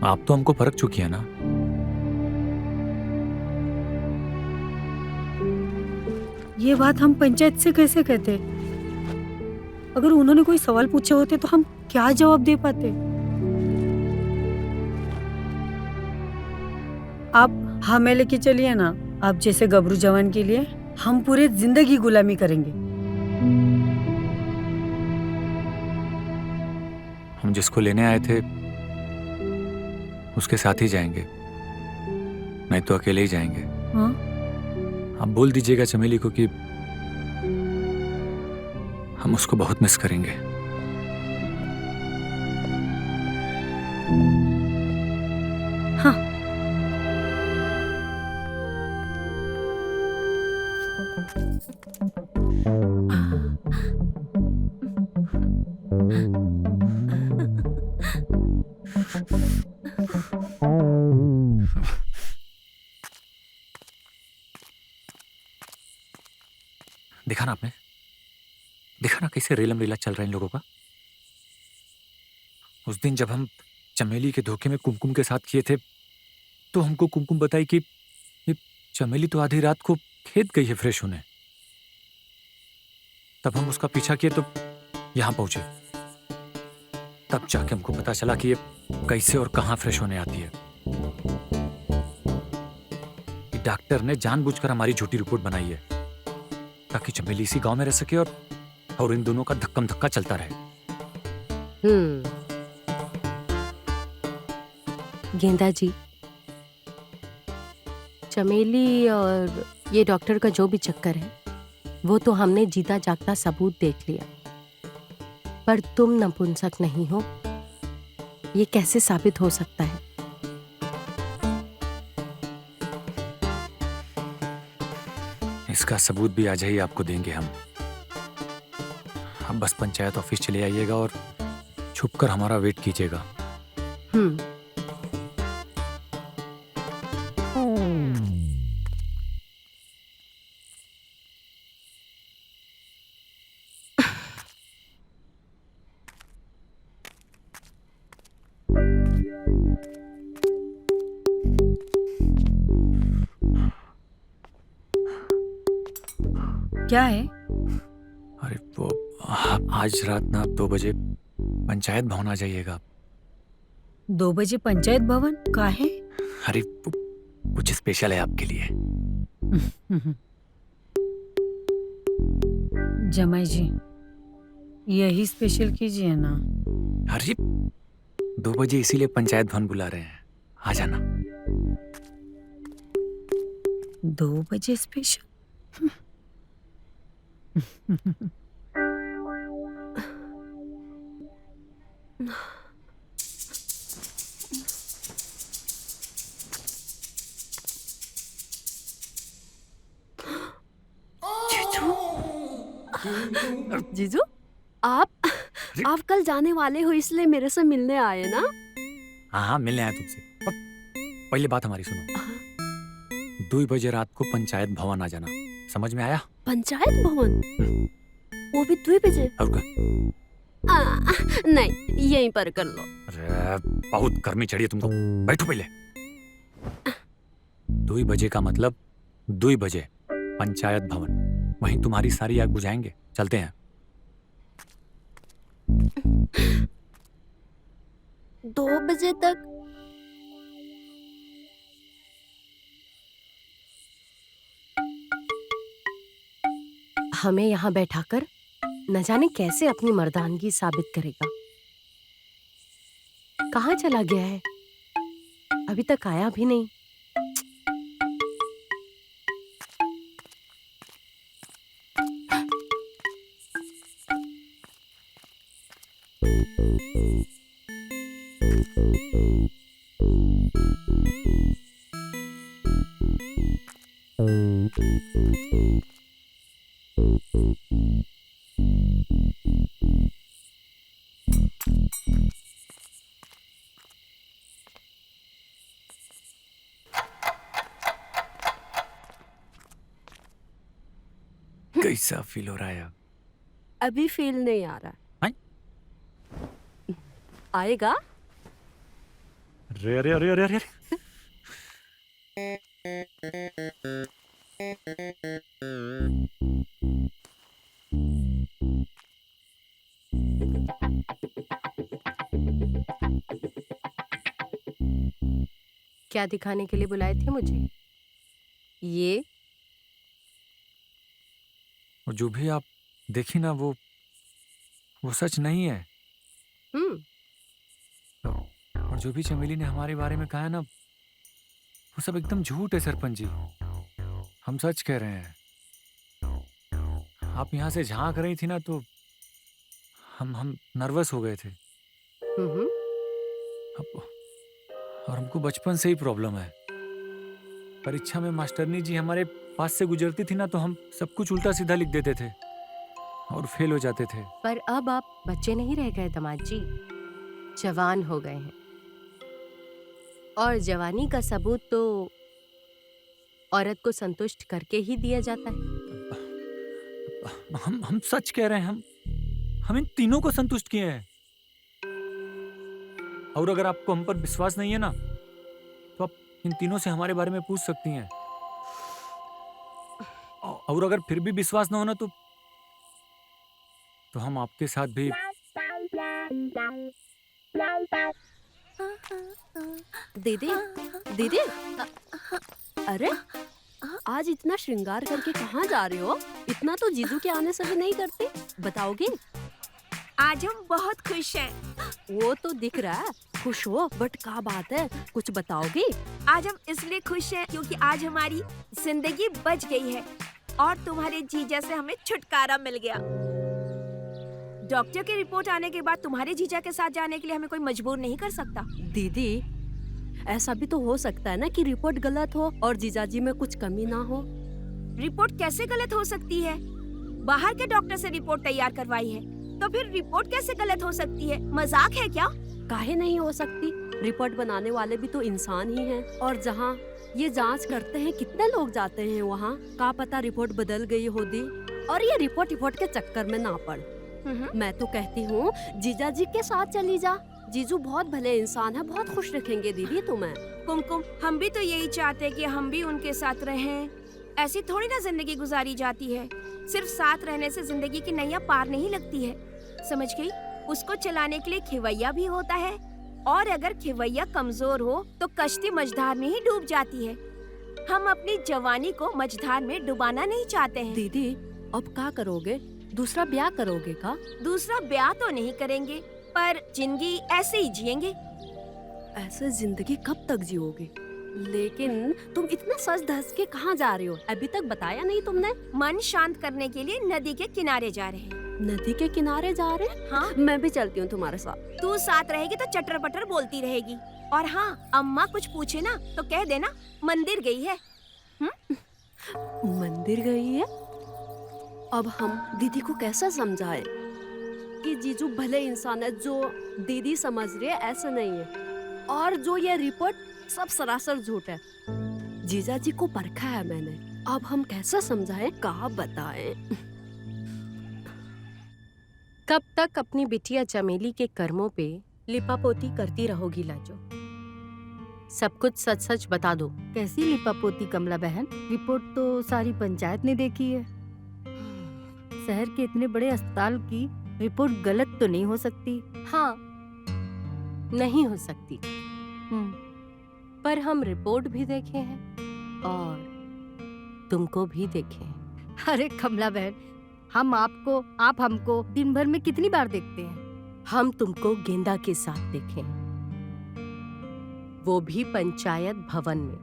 आप तो हमको परख चुकी है ना। ये बात हम पंचायत से कैसे कहते? अगर उन्होंने कोई सवाल पूछे होते तो हम क्या जवाब दे पाते? आप हमें लेके चलिए ना। आप जैसे गबरू जवान के लिए हम पूरे जिंदगी गुलामी करेंगे। हम जिसको लेने आए थे उसके साथ ही जाएंगे, नहीं तो अकेले ही जाएंगे। हाँ? आप बोल दीजिएगा चमेली को कि हम उसको बहुत मिस करेंगे। हाँ। देखा ना कैसे रेलम रेला चल रहा है इन लोगों का। उस दिन जब हम चमेली के धोखे में कुमकुम के साथ किए थे तो हमको कुमकुम बताई कि ये चमेली तो आधी रात को खेत गई है फ्रेश होने। तब हम उसका पीछा किए तो यहां पहुंचे। तब जाके हमको पता चला कि ये कैसे और कहां फ्रेश होने आती है। ये डॉक्टर ने जानबूझकर हमारी झूठी रिपोर्ट बनाई है ताकि चमेली इसी गांव में रह सके और इन दोनों का धक्कम धक्का चलता रहे। गेंदा जी, चमेली और ये डॉक्टर का जो भी चक्कर है वो तो हमने जीता जागता सबूत देख लिया, पर तुम नपुंसक नहीं हो ये कैसे साबित हो सकता है? इसका सबूत भी आज ही आपको देंगे हम। बस पंचायत ऑफिस चले आइएगा और छुपकर हमारा वेट कीजिएगा। क्या है? अरे वो आज रात ना 2 बजे पंचायत भवन आ जाइएगा। 2 बजे पंचायत भवन का है? अरे कुछ स्पेशल है आपके लिए। जमाई जी, यही स्पेशल कीजिए ना। अरे 2 बजे इसीलिए पंचायत भवन बुला रहे हैं, आ जाना। 2 बजे स्पेशल? जीजू, आप कल जाने वाले हो इसलिए मेरे से मिलने आए ना? हाँ, मिलने आया तुमसे। पहले बात हमारी सुनो। 2 बजे रात को पंचायत भवन आ जाना, समझ में आया? पंचायत भवन? वो भी 2 बजे? और क्या? नहीं, यहीं पर कर लो। अरे बहुत गर्मी चढ़ी है तुमको, बैठो पहले। 2 बजे का मतलब 2 बजे पंचायत भवन, वहीं तुम्हारी सारी आग बुझाएंगे। चलते हैं। 2 बजे तक? हमें यहाँ बैठाकर न जाने कैसे अपनी मर्दानगी साबित करेगा। कहाँ चला गया है? अभी तक आया भी नहीं। कैसा फील हो रहा है? अभी फील नहीं आ रहा। आएगा? अरे अरे अरे अरे अरे क्या दिखाने के लिए बुलाए थे मुझे? ये जो भी आप देखी ना वो सच नहीं है। और जो भी चमेली ने हमारे बारे में कहा है ना वो सब एकदम झूठ है सरपंच जी। हम सच कह रहे हैं। आप यहाँ से झांक रही थी ना तो हम नर्वस हो गए थे। और हमको बचपन से ही प्रॉब्लम है। परीक्षा में मास्टरनी जी हमारे पास से गुजरती थी ना तो हम सब कुछ उल्टा सीधा लिख देते थे और फेल हो जाते थे। पर अब आप बच्चे नहीं रह गए दामाद जी, जवान हो गए हैं। और जवानी का सबूत तो औरत को संतुष्ट करके ही दिया जाता है। हम सच कह रहे हैं। हम इन तीनों को संतुष्ट किए हैं। और अगर आपको हम पर विश्वास नहीं है ना, तो आप इन तीनों से हमारे बारे में पूछ सकती हैं। और अगर फिर भी विश्वास ना होना तो हम आपके साथ भी। दीदी, दीदी, अरे आज इतना श्रृंगार करके कहाँ जा रहे हो? इतना तो जीजू के आने से भी नहीं करते। बताओगी? आज हम बहुत खुश हैं। वो तो दिख रहा है, खुश हो, बट क्या बात है, कुछ बताओगी? आज हम इसलिए खुश हैं क्योंकि आज हमारी जिंदगी बच गई है और तुम्हारे जीजा से हमें छुटकारा मिल गया। डॉक्टर की रिपोर्ट आने के बाद तुम्हारे जीजा के साथ जाने के लिए हमें कोई मजबूर नहीं कर सकता। दीदी, ऐसा भी तो हो सकता है ना कि रिपोर्ट गलत हो और जीजाजी में कुछ कमी ना हो। रिपोर्ट कैसे गलत हो सकती है? बाहर के डॉक्टर से रिपोर्ट तैयार करवाई है, तो फिर रिपोर्ट कैसे गलत हो सकती है? मजाक है क्या? काहे नहीं हो सकती? रिपोर्ट बनाने वाले भी तो इंसान ही हैं। और जहाँ ये जांच करते हैं कितने लोग जाते हैं वहाँ, का पता रिपोर्ट बदल गई हो दी और ये रिपोर्ट के चक्कर में ना पड़। मैं तो कहती हूँ जीजा जी के साथ चली जा। जीजू बहुत भले इंसान है, बहुत खुश रखेंगे दीदी तुम्हें। कुमकुम, हम भी तो यही चाहते हैं कि हम भी उनके साथ रहें। ऐसी थोड़ी ना जिंदगी गुजारी जाती है। सिर्फ साथ रहने से जिंदगी की नैया पार नहीं लगती है, समझ गई? उसको चलाने के लिए खिवैया भी होता है, और अगर खिवैया कमजोर हो तो कश्ती मझधार में ही डूब जाती है। हम अपनी जवानी को मझधार में डुबाना नहीं चाहते हैं। दीदी, अब क्या करोगे? दूसरा ब्याह करोगे का? दूसरा ब्याह तो नहीं करेंगे, पर जिंदगी ऐसे ही जिएंगे। ऐसे जिंदगी कब तक जियोगे? लेकिन तुम इतना सज धज के कहाँ जा रहे हो? अभी तक बताया नहीं तुमने। मन शांत करने के लिए नदी के किनारे जा रहे हैं। नदी के किनारे जा रहे हैं? हाँ, मैं भी चलती हूँ तुम्हारे साथ। तू साथ रहेगी तो चटर पटर बोलती रहेगी। और हाँ, अम्मा कुछ पूछे ना तो कह देना मंदिर गई है। मंदिर गई है? अब हम दीदी को कैसा समझाए कि जीजू भले इंसान है, जो दीदी समझ रही है ऐसा नहीं है, और जो ये रिपोर्ट सब सरासर झूठ है। जीजा जी को परखा है मैंने, अब हम कैसा समझाएं, कहा बताएं? कब तक अपनी बिटिया चमेली के कर्मों पे लिपापोती करती रहोगी लाजो? सब कुछ सच सच बता दो। कैसी लिपापोती कमला बहन? रिपोर्ट तो सारी पंचायत ने देखी है। शहर के इतने बड़े अस्पताल की रिपोर्ट गलत तो नहीं हो सकती। हाँ, नहीं हो सकती, पर हम रिपोर्ट भी देखे हैं और तुमको भी देखे हैं। अरे कमला बहन, हम आपको, आप हमको दिन भर में कितनी बार देखते हैं? हम तुमको गेंदा के साथ देखे हैं, वो भी पंचायत भवन में।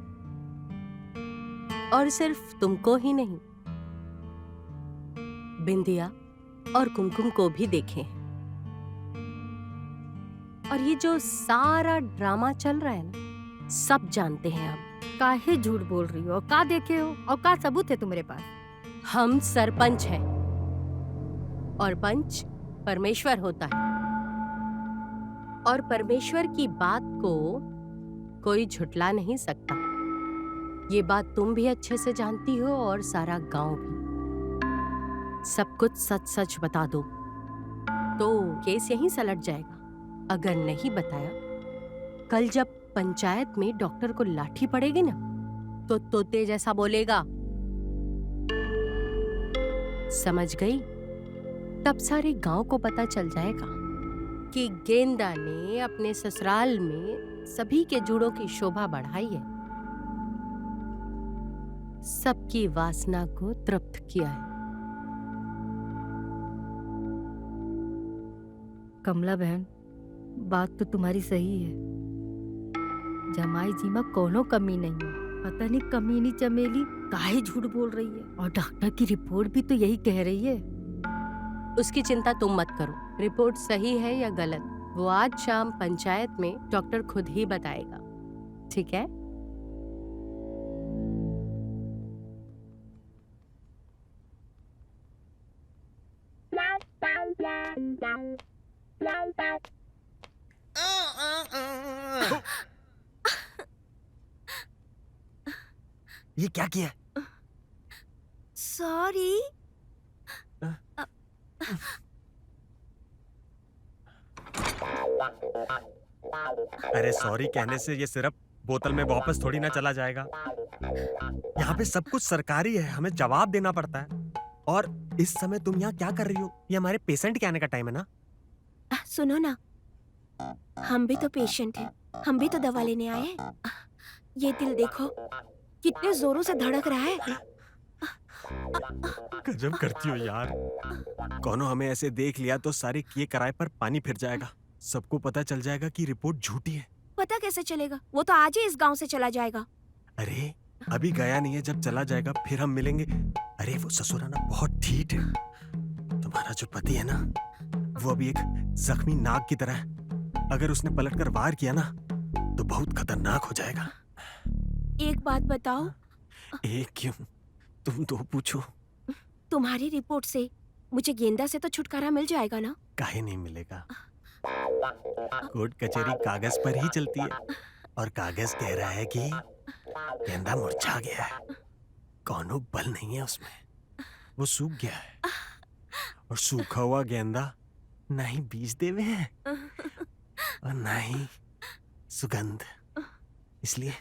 और सिर्फ तुमको ही नहीं, बिंदिया और कुमकुम को भी देखे हैं। और ये जो सारा ड्रामा चल रहा है ना, सब जानते हैं हम। काहे झूठ बोल रही हो? का देखे हो और का सबूत है तुम्हारे पास? हम सरपंच हैं और पंच परमेश्वर होता है, और परमेश्वर की बात को कोई झुटला नहीं सकता। ये बात तुम भी अच्छे से जानती हो और सारा गांव भी। सब कुछ सच सच बता दो तो केस यहीं सलट जाएगा। अगर नहीं बताया, कल जब पंचायत में डॉक्टर को लाठी पड़ेगी ना, तो तोते जैसा बोलेगा। समझ गई? तब सारे गांव को पता चल जाएगा कि गेंदा ने अपने ससुराल में सभी के जुड़ों की शोभा बढ़ाई है, सबकी वासना को तृप्त किया है। कमला बहन, बात तो तुम्हारी सही है। जमाई जी में कोनो कमी नहीं है। पता नहीं कमीनी चमेली काहे झूठ बोल रही है, और डॉक्टर की रिपोर्ट भी तो यही कह रही है। उसकी चिंता तुम मत करो। रिपोर्ट सही है या गलत, वो आज शाम पंचायत में डॉक्टर खुद ही बताएगा, ठीक है? ये क्या किया? सॉरी। अरे सॉरी कहने से ये सिर्फ बोतल में वापस थोड़ी ना चला जाएगा। यहाँ पे सब कुछ सरकारी है, हमें जवाब देना पड़ता है। और इस समय तुम यहाँ क्या कर रही हो? ये हमारे पेशेंट के आने का टाइम है ना। सुनो ना, हम भी तो पेशेंट हैं, हम भी तो दवा लेने आए हैं। ये दिल देखो कितने जोरों से धड़क रहा है। गजब करती हो यार। कौनो हमें ऐसे देख लिया तो सारे किए कराए पर पानी फिर जाएगा। सबको पता चल जाएगा कि रिपोर्ट झूठी है। पता कैसे चलेगा? वो तो आज ही इस गांव से चला जाएगा। अरे अभी गया नहीं है, जब चला जाएगा फिर हम मिलेंगे। अरे वो ससुराना बहुत ठीक है। तुम्हारा जो पति है ना, वो अभी एक जख्मी नाग की तरह है। अगर उसने पलटकर वार किया ना तो बहुत खतरनाक हो जाएगा। एक बात बताओ। एक क्यों, तुम दो पूछो। तुम्हारी रिपोर्ट से मुझे गेंदा से तो छुटकारा मिल जाएगा ना? काहे नहीं मिलेगा। कोर्ट कचहरी कागज पर ही चलती है और कागज कह रहा है कि गेंदा मुरझा गया है, कौनो बल नहीं है उसमें, वो सूख गया है। और सूखा हुआ गेंदा ना ही बीज देवे हैं और ना ही सुगंध। इसलिए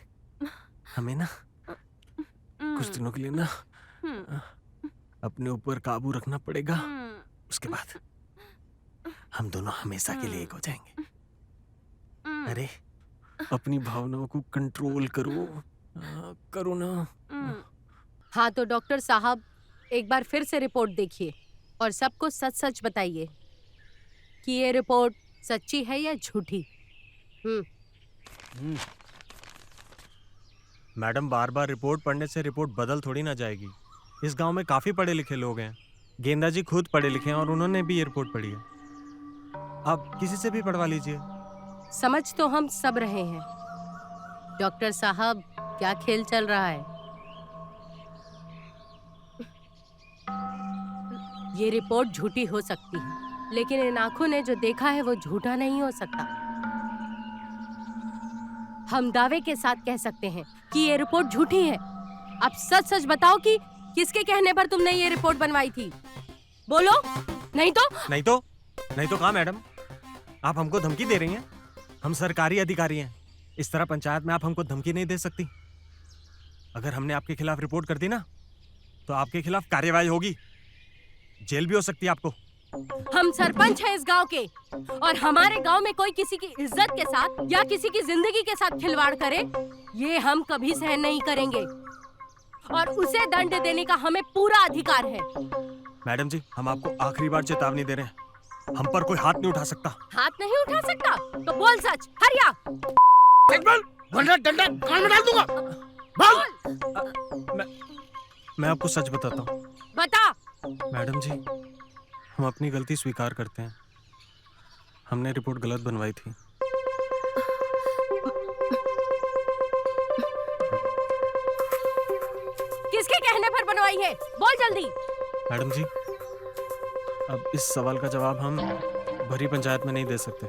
हमें ना कुछ दिनों के लिए ना अपने ऊपर काबू रखना पड़ेगा। उसके बाद हम दोनों हमेशा के लिए एक हो जाएंगे। अरे अपनी भावनाओं को कंट्रोल करो, करो ना। हाँ तो डॉक्टर साहब एक बार फिर से रिपोर्ट देखिए और सबको सच सच बताइए कि ये रिपोर्ट सच्ची है या झूठी। मैडम बार बार रिपोर्ट पढ़ने से रिपोर्ट बदल थोड़ी ना जाएगी। इस गांव में काफी पढ़े लिखे लोग हैं। गेंदा जी खुद पढ़े लिखे हैं और उन्होंने भी ये रिपोर्ट पढ़ी है। आप किसी से भी पढ़वा लीजिए। समझ तो हम सब रहे हैं डॉक्टर साहब, क्या खेल चल रहा है। ये रिपोर्ट झूठी हो सकती है, लेकिन इन आंखों ने जो देखा है वो झूठा नहीं हो सकता। हम दावे के साथ कह सकते हैं कि ये रिपोर्ट झूठी है। अब सच सच बताओ कि किसके कहने पर तुमने ये रिपोर्ट बनवाई थी? बोलो। नहीं तो कहा मैडम, आप हमको धमकी दे रही हैं? हम सरकारी अधिकारी हैं। इस तरह पंचायत में आप हमको धमकी नहीं दे सकती। अगर हमने आपके खिलाफ रिपोर्ट कर दी ना तो आपके खिलाफ कार्यवाही होगी, जेल भी हो सकती है आपको। हम सरपंच हैं इस गांव के और हमारे गांव में कोई किसी की इज्जत के साथ या किसी की जिंदगी के साथ खिलवाड़ करे, ये हम कभी सहन नहीं करेंगे और उसे दंड देने का हमें पूरा अधिकार है। मैडम जी, हम आपको आखिरी बार चेतावनी दे रहे हैं, हम पर कोई हाथ नहीं उठा सकता। हाथ नहीं उठा सकता तो बोल सच। हरिया डंडा कान में डाल दूंगा। मैं आपको सच बताता हूँ। बता। मैडम जी, हम अपनी गलती स्वीकार करते हैं। हमने रिपोर्ट गलत बनवाई थी। किसके कहने पर बनवाई है? बोल जल्दी। मैडम जी, अब इस सवाल का जवाब हम भरी पंचायत में नहीं दे सकते।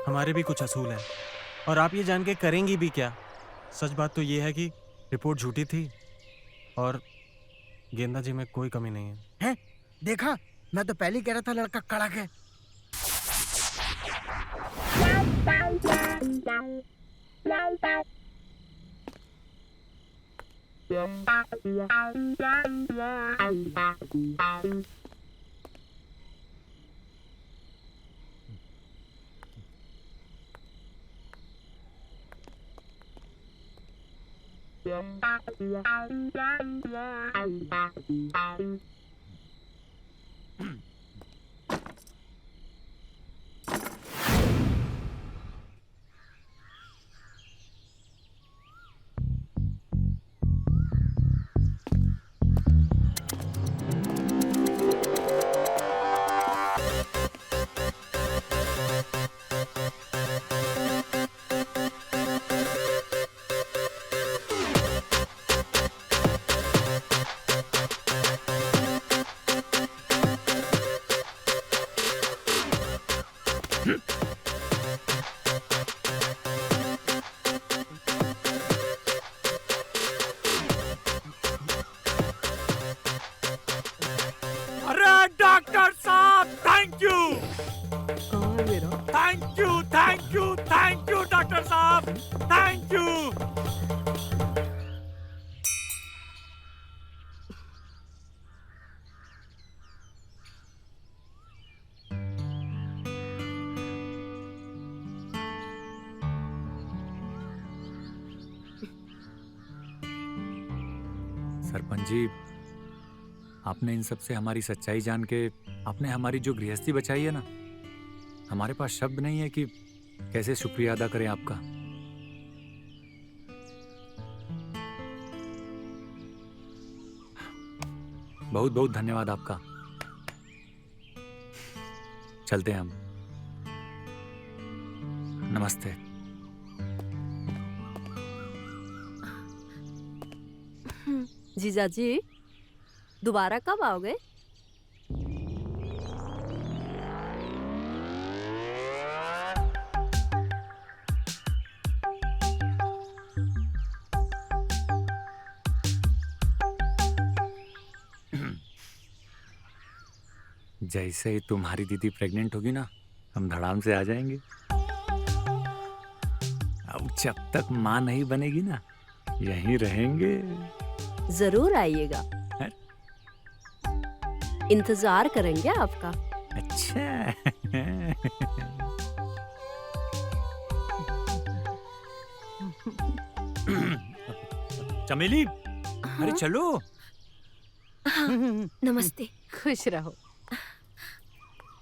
हमारे भी कुछ असूल हैं और आप ये जान के करेंगी भी क्या। सच बात तो ये है कि रिपोर्ट झूठी थी और गेंदा जी में कोई कमी नहीं है। हैं? देखा, मैं तो पहले ही कह रहा था लड़का कड़क है। Thank you thank you thank you doctor साहब, थैंक यू। सरपंच जी, आपने इन सब से हमारी सच्चाई जान के आपने हमारी जो गृहस्थी बचाई है ना, हमारे पास शब्द नहीं है कि कैसे शुक्रिया अदा करें आपका। बहुत बहुत धन्यवाद आपका। चलते हैं हम। नमस्ते। जीजा जी, दोबारा कब आओगे? जैसे ही तुम्हारी दीदी प्रेग्नेंट होगी ना, हम धड़ाम से आ जाएंगे। अब जब तक माँ नहीं बनेगी ना, यहीं रहेंगे। जरूर आइएगा, है? इंतजार करेंगे आपका। अच्छा। चमेली, अरे चलो। नमस्ते। खुश रहो।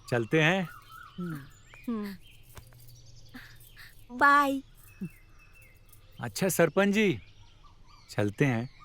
चलते हैं। बाय। अच्छा सरपंच जी, चलते हैं।